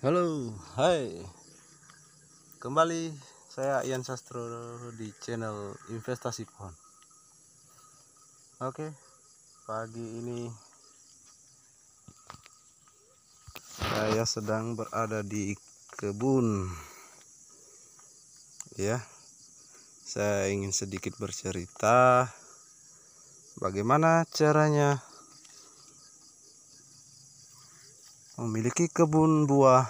Halo, hai. Kembali saya Ian Sastro di channel Investasi Pohon. Oke, pagi ini saya sedang berada di kebun. Ya, saya ingin sedikit bercerita bagaimana caranya memiliki kebun buah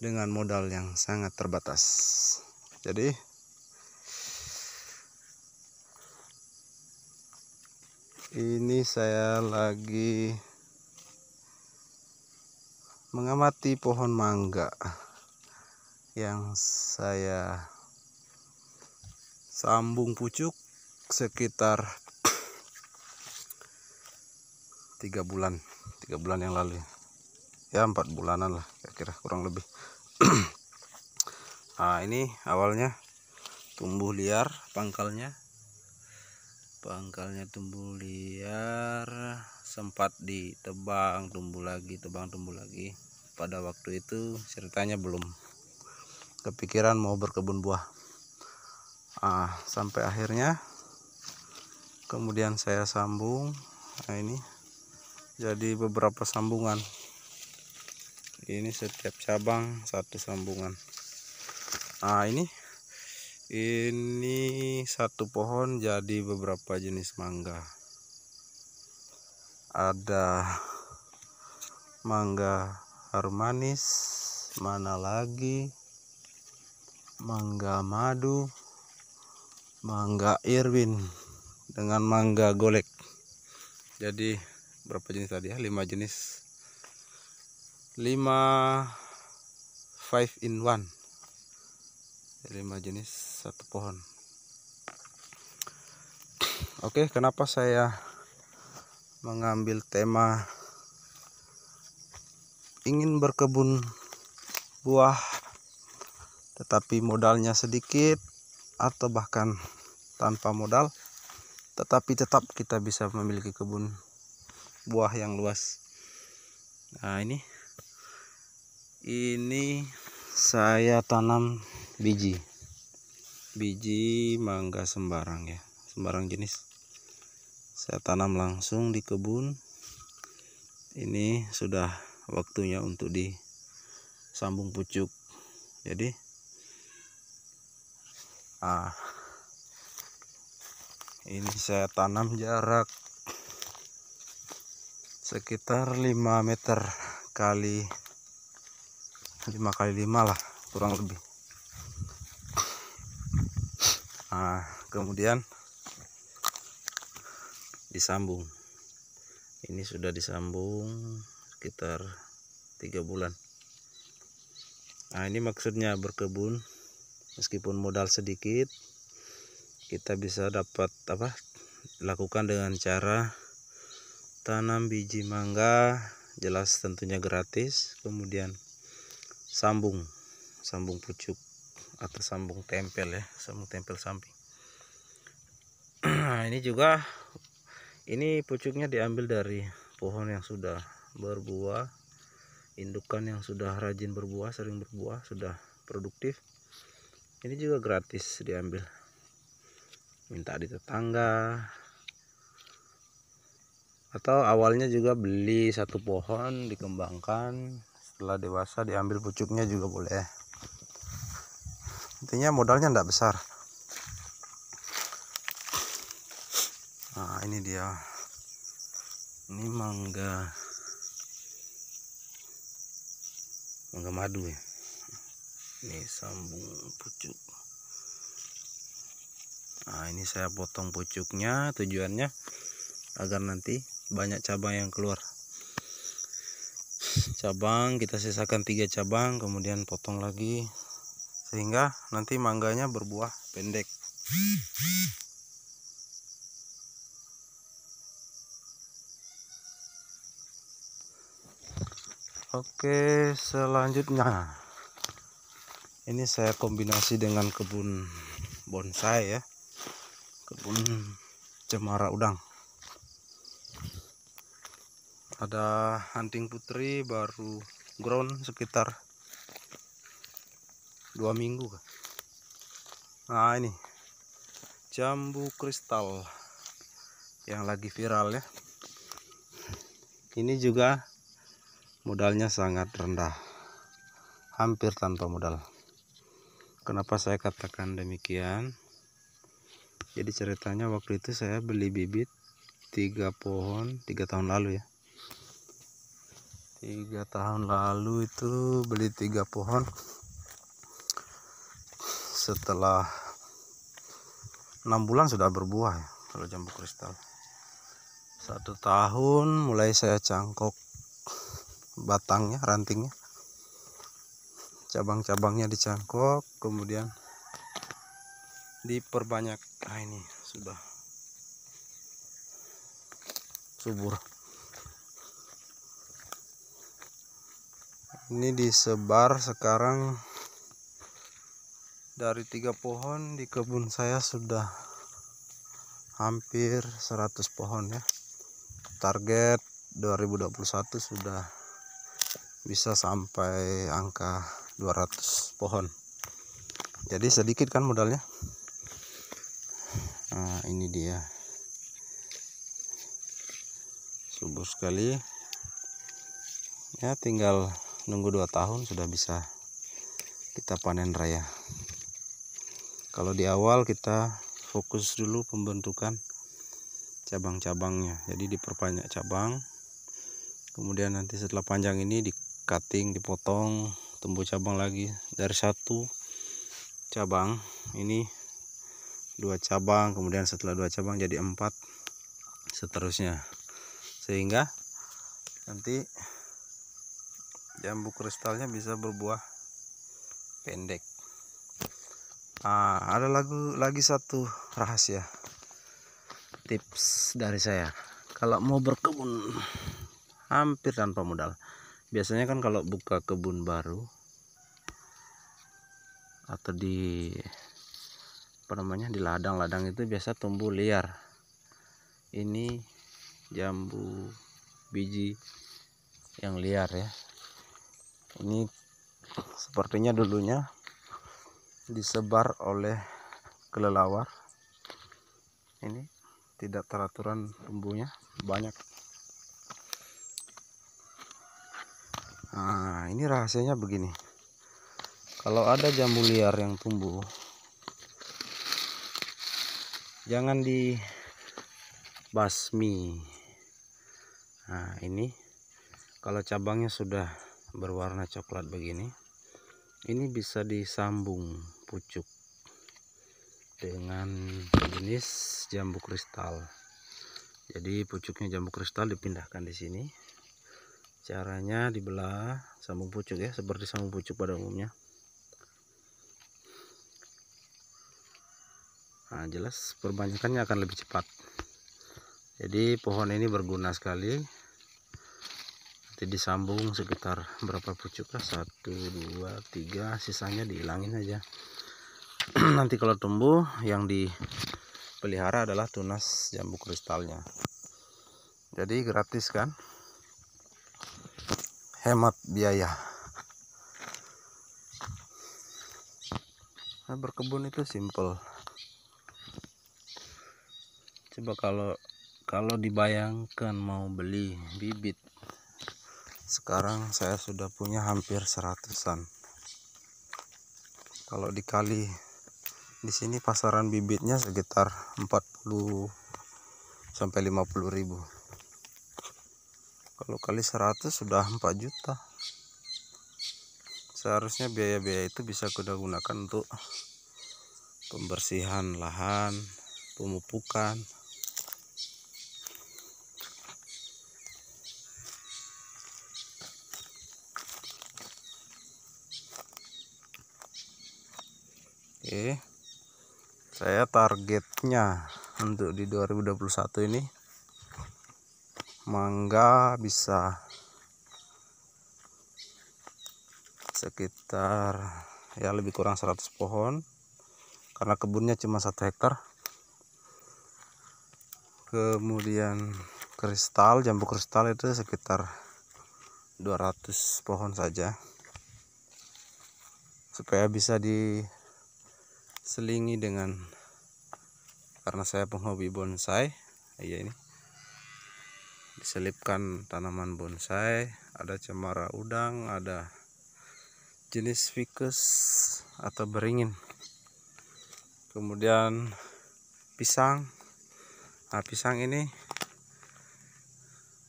dengan modal yang sangat terbatas. Jadi ini saya lagi mengamati pohon mangga yang saya sambung pucuk sekitar 3 bulan yang lalu, ya 4 bulanan lah kira-kira, kurang lebih. Nah, ini awalnya tumbuh liar, pangkalnya tumbuh liar, sempat ditebang, tumbuh lagi, tebang, tumbuh lagi. Pada waktu itu ceritanya belum kepikiran mau berkebun buah. Sampai akhirnya kemudian saya sambung. Nah, ini jadi beberapa sambungan. Ini setiap cabang satu sambungan. Nah, ini satu pohon jadi beberapa jenis mangga. Ada mangga harum manis, mana lagi mangga madu, mangga Irwin dengan mangga golek. Jadi berapa jenis tadi ya? 5 jenis. 5 in 1. 5 jenis satu pohon. Oke, kenapa saya mengambil tema ingin berkebun buah tetapi modalnya sedikit, atau bahkan tanpa modal tetapi tetap kita bisa memiliki kebun buah yang luas. Nah, ini saya tanam biji mangga sembarang ya, sembarang jenis. Saya tanam langsung di kebun. Ini sudah waktunya untuk disambung pucuk. Jadi ini saya tanam jarak sekitar 5 meter kali 5 kali 5 lah, kurang lebih. Kemudian disambung. Ini sudah disambung sekitar 3 bulan. Ini maksudnya berkebun meskipun modal sedikit, kita bisa dapat lakukan dengan cara tanam biji mangga, jelas tentunya gratis, kemudian sambung pucuk atau sambung tempel ya, sambung tempel samping. Ini juga, ini pucuknya diambil dari pohon yang sudah berbuah, indukan yang sudah rajin berbuah, sering berbuah, sudah produktif. Ini juga gratis diambil, minta di tetangga, atau awalnya juga beli satu pohon dikembangkan, setelah dewasa diambil pucuknya juga boleh. Intinya modalnya tidak besar. Ini dia, ini mangga madu ya. Ini sambung pucuk. Ini saya potong pucuknya, tujuannya agar nanti banyak cabang yang keluar. Cabang kita sisakan 3 cabang, kemudian potong lagi sehingga nanti mangganya berbuah pendek. Oke, selanjutnya ini saya kombinasi dengan kebun bonsai ya, kebun cemara udang. Ada hunting putri baru ground sekitar 2 minggu. Nah, ini jambu kristal yang lagi viral ya. Ini juga modalnya sangat rendah, hampir tanpa modal. Kenapa saya katakan demikian? Jadi ceritanya waktu itu saya beli bibit 3 pohon 3 tahun lalu ya. 3 tahun lalu itu beli 3 pohon. Setelah 6 bulan sudah berbuah ya kalau jambu kristal. 1 tahun mulai saya cangkok batangnya, rantingnya, cabang-cabangnya dicangkok, kemudian diperbanyak. Nah, ini sudah subur. Ini disebar sekarang dari 3 pohon di kebun saya sudah hampir 100 pohon ya. Target 2021 sudah bisa sampai angka 200 pohon. Jadi sedikit kan modalnya. Nah, ini dia. Subur sekali. Ya, tinggal nunggu 2 tahun sudah bisa kita panen raya. Kalau di awal kita fokus dulu pembentukan cabang-cabangnya, jadi diperbanyak cabang, kemudian nanti setelah panjang ini di cutting, dipotong, tumbuh cabang lagi. Dari 1 cabang ini 2 cabang, kemudian setelah 2 cabang jadi 4, seterusnya, sehingga nanti jambu kristalnya bisa berbuah pendek. Ada lagi satu rahasia, tips dari saya kalau mau berkebun hampir tanpa modal. Biasanya kan kalau buka kebun baru atau di di ladang-ladang itu biasa tumbuh liar. Ini jambu biji yang liar ya. Ini sepertinya dulunya disebar oleh kelelawar. Ini tidak teraturan tumbuhnya banyak. Nah, ini rahasianya begini. Kalau ada jambu liar yang tumbuh, jangan dibasmi. Nah, ini kalau cabangnya sudah berwarna coklat begini, ini bisa disambung pucuk dengan jenis jambu kristal. Jadi pucuknya jambu kristal dipindahkan di sini. Caranya dibelah sambung pucuk ya, seperti sambung pucuk pada umumnya. Nah, jelas perbanyakannya akan lebih cepat. Jadi pohon ini berguna sekali. Nanti disambung sekitar berapa pucuk lah, 1, 2, 3, sisanya dihilangin aja. Nanti kalau tumbuh yang dipelihara adalah tunas jambu kristalnya. Jadi gratis kan, hemat biaya. Nah, berkebun itu simple. Coba kalau dibayangkan mau beli bibit, sekarang saya sudah punya hampir 100-an. Kalau dikali di sini pasaran bibitnya sekitar 40 sampai 50 ribu. Kalau kali 100 sudah 4 juta. Seharusnya biaya-biaya itu bisa kita gunakan untuk pembersihan lahan, pemupukan. Oke. Saya targetnya untuk di 2021 ini mangga bisa sekitar ya lebih kurang 100 pohon, karena kebunnya cuma 1 hektar. Kemudian kristal, jambu kristal itu sekitar 200 pohon saja, supaya bisa diselingi dengan, karena saya penghobi bonsai ya, ini diselipkan tanaman bonsai, ada cemara udang, ada jenis ficus atau beringin, kemudian pisang. Nah, pisang ini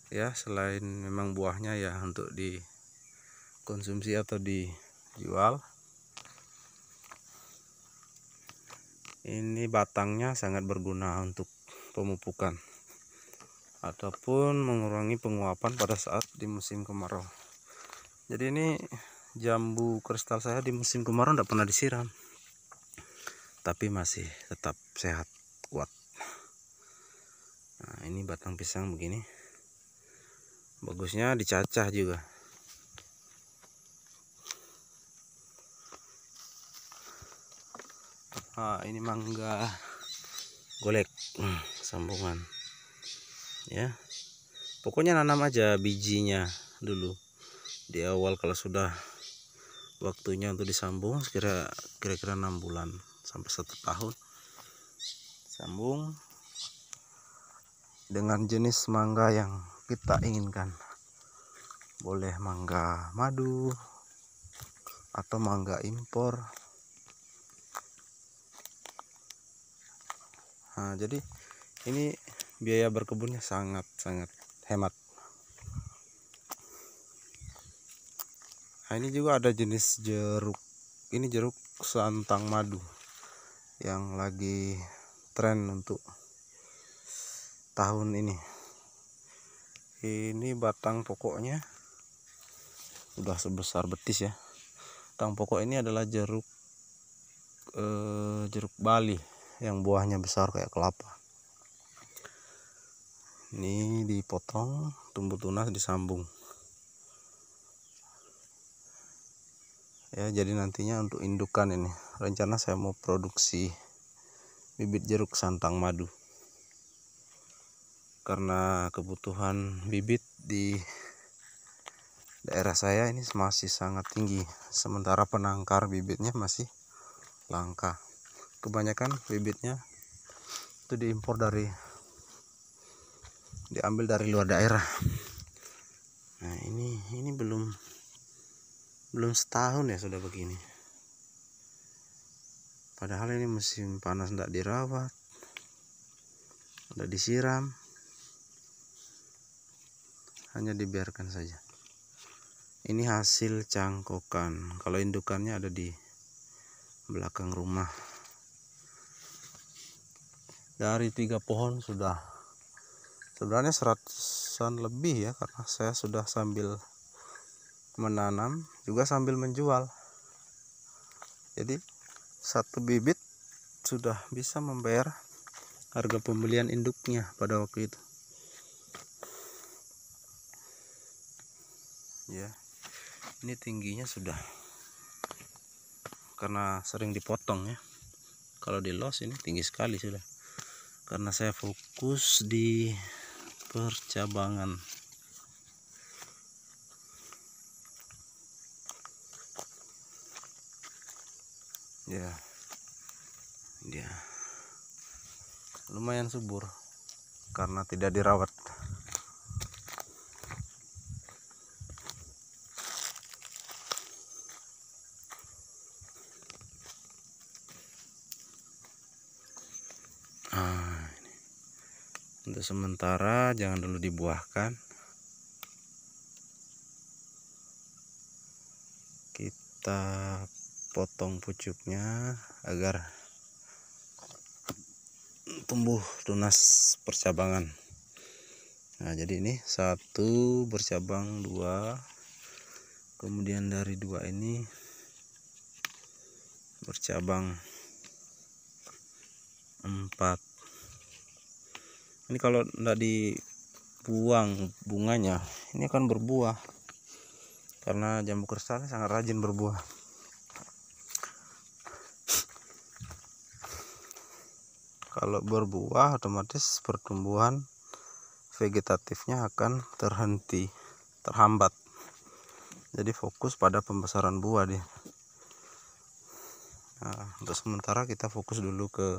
ya, selain memang buahnya ya untuk dikonsumsi atau dijual, ini batangnya sangat berguna untuk pemupukan ataupun mengurangi penguapan pada saat di musim kemarau. Jadi ini jambu kristal saya di musim kemarau tidak pernah disiram, tapi masih tetap sehat, kuat. Nah, ini batang pisang begini, bagusnya dicacah juga. Nah, ini mangga golek sambungan ya. Pokoknya nanam aja bijinya dulu di awal, kalau sudah waktunya untuk disambung kira-kira 6 bulan sampai 1 tahun, sambung dengan jenis mangga yang kita inginkan. Boleh mangga madu atau mangga impor. Nah, jadi ini biaya berkebunnya sangat-sangat hemat. Nah, ini juga ada jenis jeruk. Ini jeruk santang madu yang lagi tren untuk tahun ini. Ini batang pokoknya udah sebesar betis ya. Batang pokok ini adalah jeruk Bali yang buahnya besar kayak kelapa. Ini dipotong, tumbuh tunas, disambung ya. Jadi nantinya untuk indukan ini rencana saya mau produksi bibit jeruk santang madu, karena kebutuhan bibit di daerah saya ini masih sangat tinggi, sementara penangkar bibitnya masih langka. Kebanyakan bibitnya itu diambil dari luar daerah. Nah, ini belum setahun ya sudah begini. Padahal ini musim panas, tidak dirawat, tidak disiram, hanya dibiarkan saja. Ini hasil cangkokan. Kalau indukannya ada di belakang rumah. Dari 3 pohon sudah sebenarnya 100-an lebih ya, karena saya sudah sambil menanam juga sambil menjual. Jadi 1 bibit sudah bisa membayar harga pembelian induknya pada waktu itu ya. Ini tingginya sudah, karena sering dipotong ya. Kalau di los ini tinggi sekali sudah, karena saya fokus di percabangan ya. Dia lumayan subur karena tidak dirawat. Ini untuk sementara jangan dulu dibuahkan. Kita potong pucuknya agar tumbuh tunas percabangan. Nah, jadi ini 1 bercabang, 2, kemudian dari 2 ini bercabang 4. Ini kalau tidak dibuang bunganya, ini akan berbuah, karena jambu kristal sangat rajin berbuah. Kalau berbuah otomatis pertumbuhan vegetatifnya akan terhambat. Jadi fokus pada pembesaran buah dia. Nah, untuk sementara kita fokus dulu ke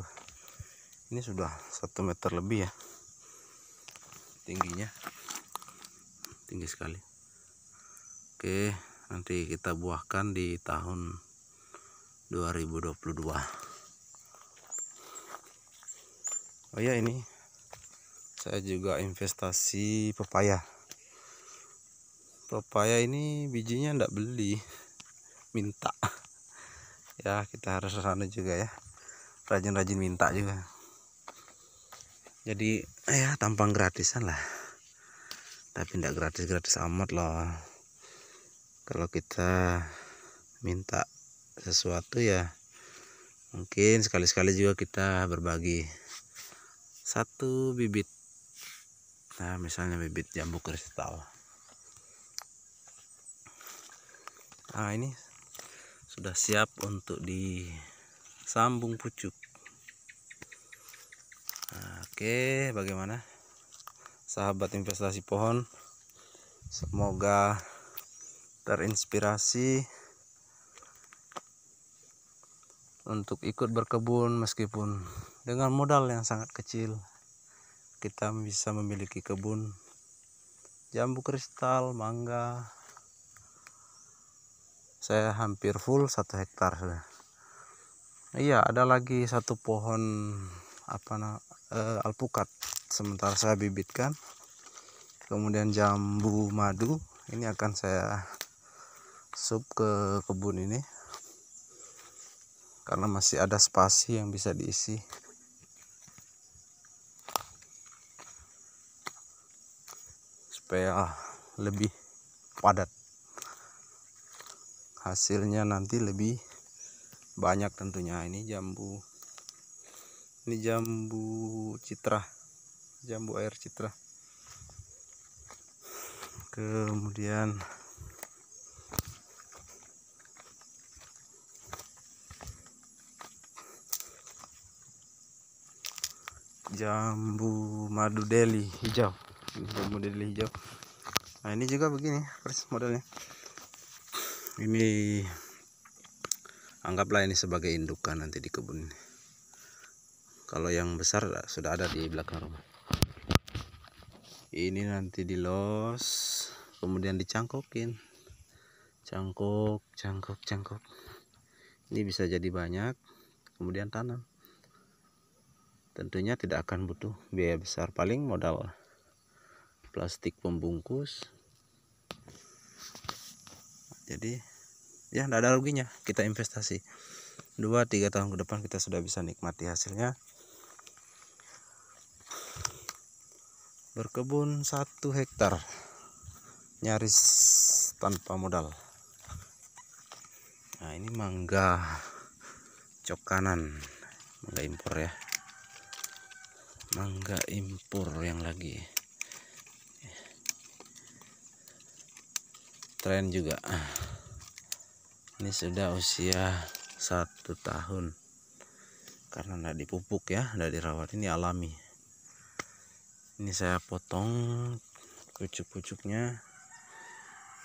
ini, sudah 1 meter lebih ya tingginya, tinggi sekali. Oke, nanti kita buahkan di tahun 2022. Oh ya, ini saya juga investasi pepaya. Pepaya ini bijinya ndak beli, minta. Ya, kita harus sana juga ya, rajin-rajin minta juga. Jadi ya tampang gratisan lah, tapi ndak gratis-gratis amat lah. Kalau kita minta sesuatu ya mungkin sekali-sekali juga kita berbagi 1 bibit. Nah, misalnya bibit jambu kristal. Nah, ini sudah siap untuk disambung pucuk. Nah, oke, bagaimana sahabat investasi pohon? Semoga terinspirasi untuk ikut berkebun, meskipun dengan modal yang sangat kecil kita bisa memiliki kebun jambu kristal, mangga. Saya hampir full 1 hektar sudah. Iya, ada lagi 1 pohon alpukat sementara saya bibitkan. Kemudian jambu madu ini akan saya sub ke kebun ini karena masih ada spasi yang bisa diisi. Supaya lebih padat, hasilnya nanti lebih banyak tentunya. Ini jambu citra, jambu air citra. Kemudian jambu madu Delhi hijau, jambu Delhi hijau. Nah, ini juga begini persis modelnya. Ini anggaplah ini sebagai indukan nanti di kebun ini. Kalau yang besar sudah ada di belakang rumah. Ini nanti dilos, kemudian dicangkokin, cangkok. Ini bisa jadi banyak, kemudian tanam. Tentunya tidak akan butuh biaya besar, paling modal plastik pembungkus. Jadi ya tidak ada ruginya kita investasi. 2-3 tahun ke depan kita sudah bisa nikmati hasilnya. Berkebun 1 hektar nyaris tanpa modal. Nah, ini mangga cokanan, mangga impor ya, mangga impor yang lagi tren juga. Ini sudah usia 1 tahun karena tidak dipupuk ya, tidak dirawat. Ini alami. Ini saya potong pucuk-pucuknya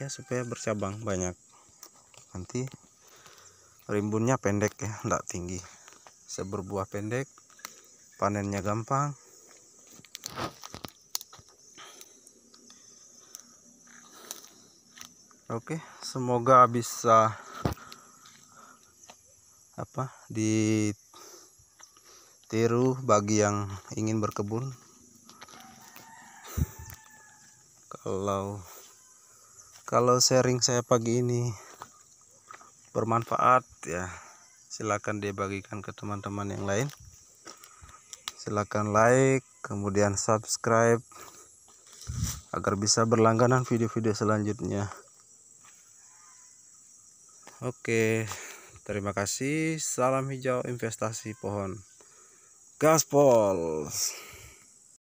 ya supaya bercabang banyak. Nanti rimbunnya pendek ya, tidak tinggi. Seberbuah pendek, panennya gampang. Oke, semoga bisa ditiru bagi yang ingin berkebun. Kalau sharing saya pagi ini bermanfaat ya, silakan dibagikan ke teman-teman yang lain. Silakan like, kemudian subscribe agar bisa berlangganan video-video selanjutnya. Oke, terima kasih. Salam hijau investasi pohon. Gaspol.